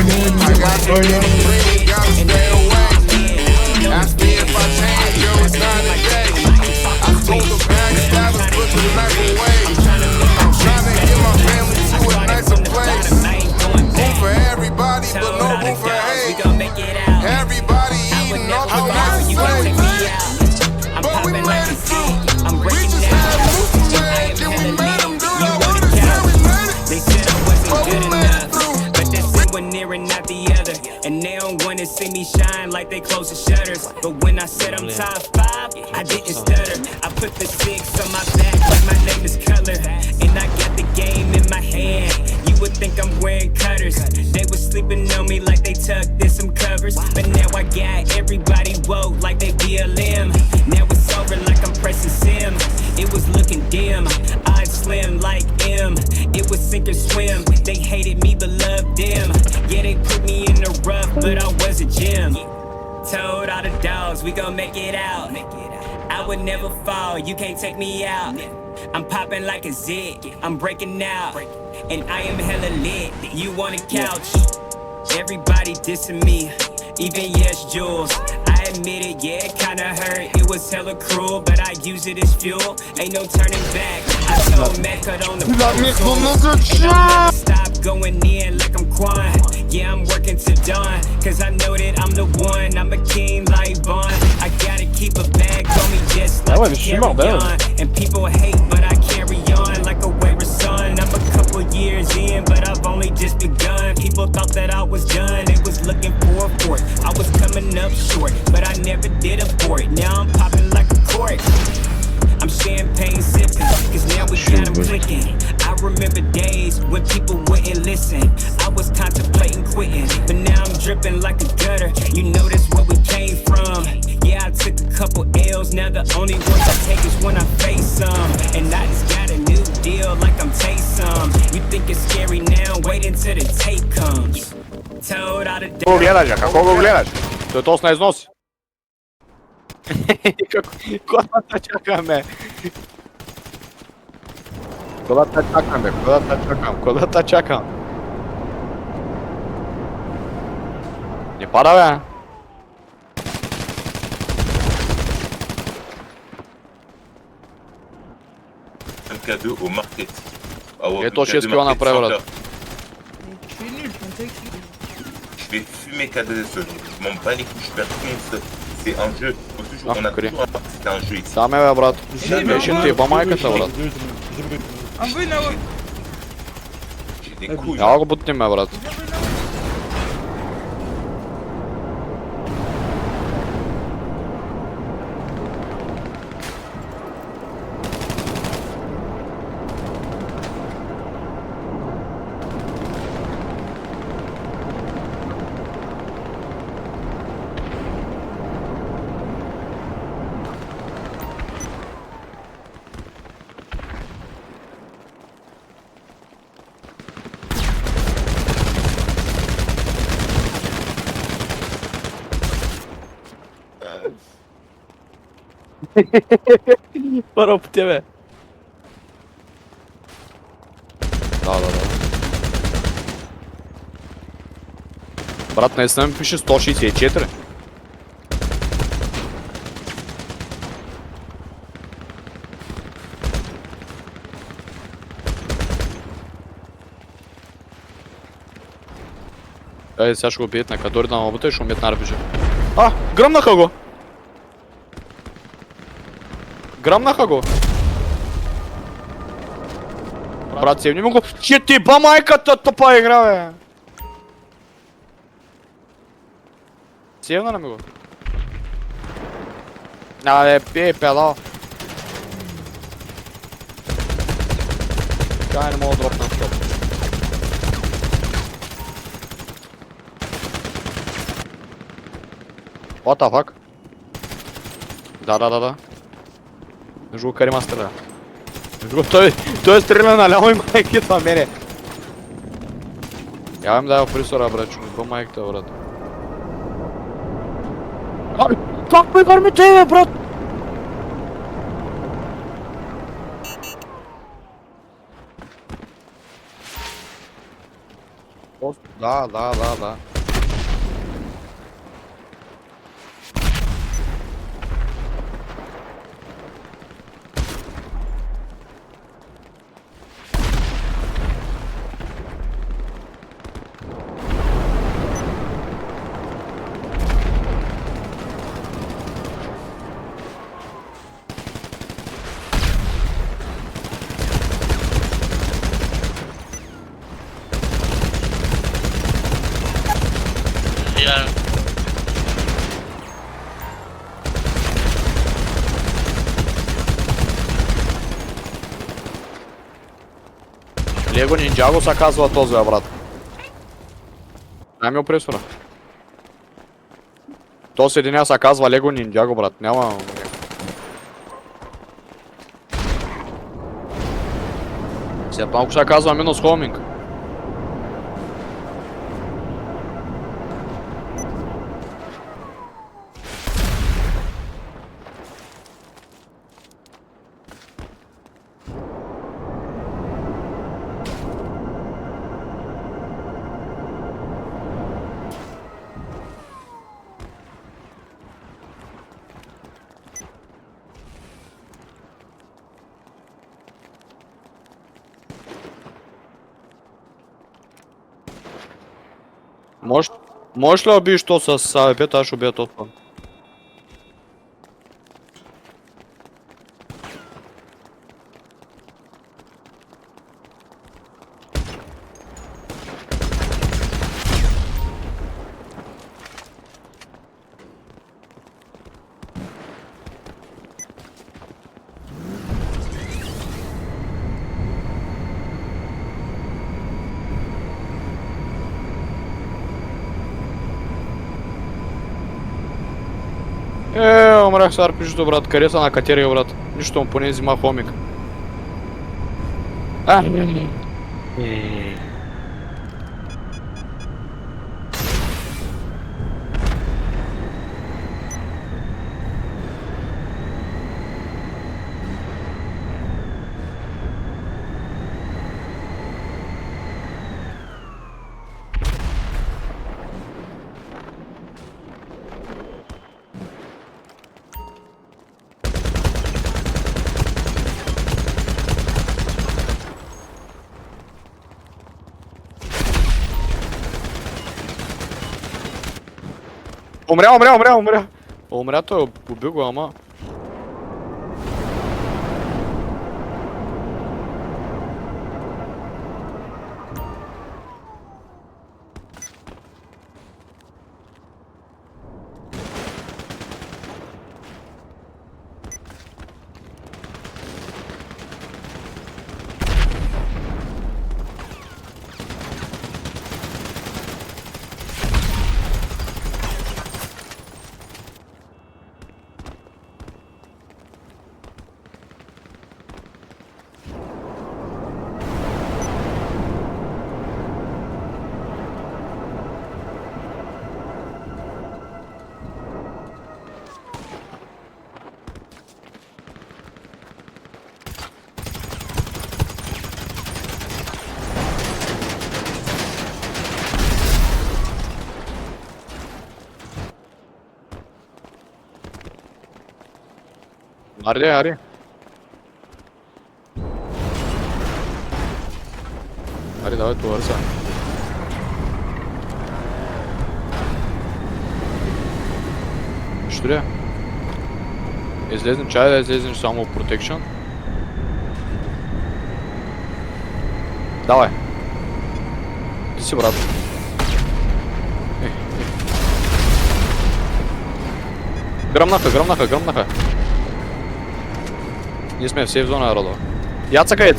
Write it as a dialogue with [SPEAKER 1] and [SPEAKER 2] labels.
[SPEAKER 1] got the green, gotta stay away. Ask me if I change, yo, it's not a day. I told the backstabbers, put the knife away. I'm trying to get my family to a nicer place. Room for everybody, but no room for hate. Everybody eating off the nice plates. But we made it through. We just had movement, then we made them do the orders, yeah, we made it.
[SPEAKER 2] They said I wasn't
[SPEAKER 1] But we
[SPEAKER 2] good
[SPEAKER 1] made it
[SPEAKER 2] enough,
[SPEAKER 1] through.
[SPEAKER 2] but they said one near and not the other. And they don't wanna see me shine like they close the shutters. But when I said I'm top 5, I didn't stutter. I put the 6 on my back like my name is Color. And I got the game in my hand. You would think I'm wearing cutters. They was sleeping on me like they tucked in some covers. But now I got everybody woke like they BLM. Now it's over like I'm pressing sim. It was looking dim, eyes slim like M. It was sink or swim. They hated me but loved them. Yeah, they put me in the rough, but I was a gem. Told all the dogs, we gon' make it out. I would never fall, you can't take me out. I'm popping like a zit, I'm breaking out. And I am hella lit, you want a couch. Everybody dissing me, even Yes Jules. I admit it, yeah, it kinda hurt. It was hella cruel, but I use it as fuel. Ain't no turning back. I told Matt cut on the stop going in like I'm Quan. Yeah, I'm working to dawn, cause I know that I'm the one. I'm a king like Vaughn. I gotta keep a bag on me just like a carry on. And people hate, but I carry on like a wayward son. I'm a couple years in, but I've only just begun. People thought that I was done, they was looking for a fourth. I was coming up short, but I never did afford it. Now I'm popping like a cork. I'm champagne sipping, cause now we got them clicking. I remember days when people wouldn't listen. I was contemplating quitting, but now I'm dripping like a gutter. You know that's where we came from. Yeah, I took a couple L's, now the only ones I take is when I face some. And I just got a new deal like I'm Taysom. You think it's scary now, wait until the tape comes. Told all the
[SPEAKER 3] Kogo gledaš, a kako go gledaš? To je to ne iznosi. Ko da ta čaka me? Ko da ta čakam me, ko da ta čakam. Nie pada be?
[SPEAKER 4] Un cadeau au market.
[SPEAKER 3] Je to 6 kg napravil, brat.
[SPEAKER 4] Je vais fumer KDS, je m'en bats les couilles, je perds tout. C'est un jeu, on a toujours un c'est un jeu ici.
[SPEAKER 3] Same be, brat. Vešim ti ba majkata, brat.
[SPEAKER 4] J'ai des couilles.
[SPEAKER 3] Evo ga butni me, brat. Paro po tebe. Da. Брат, наистина ми пише 164. Ей, сега ще го бият, нека дори да намота и ще умият на RPG. А, гръмнаха го! Гръмнаха го! Брат, севни му го... Че ти ба майката, тъпа игра, бе! Севна ли ми го? Абе, пей, педал! Чай, не мога да дропна в топ. What the fuck? Да. Между Карима стреля. Той стреля наляво и майката мене. Я им дава присора, брат, чу. Какво майката, брат? Ай, как ме върми тебе, брат? Да.
[SPEAKER 5] Я...
[SPEAKER 3] Лего Нинджаго се казва този, брат. Дай ми опресора. То съединя се казва Лего Нинджаго, брат. Няма... След малко се казва минус хоминг. Можеш ли да убиеш то с АВП-то, аз ще убия то това. Умрях с RPG-то, брат. Къде са на катерия, брат? Нищо му поне взима хомик. Умря. Умря той, убил го, ама. Ари. Ари, давай товар са. Що ли? Излезнем, чай да излезнеш само Protection. Давай. Ти си, брат. Гръмнаха. Ние сме в сейф зона, Родо. Я цъкай.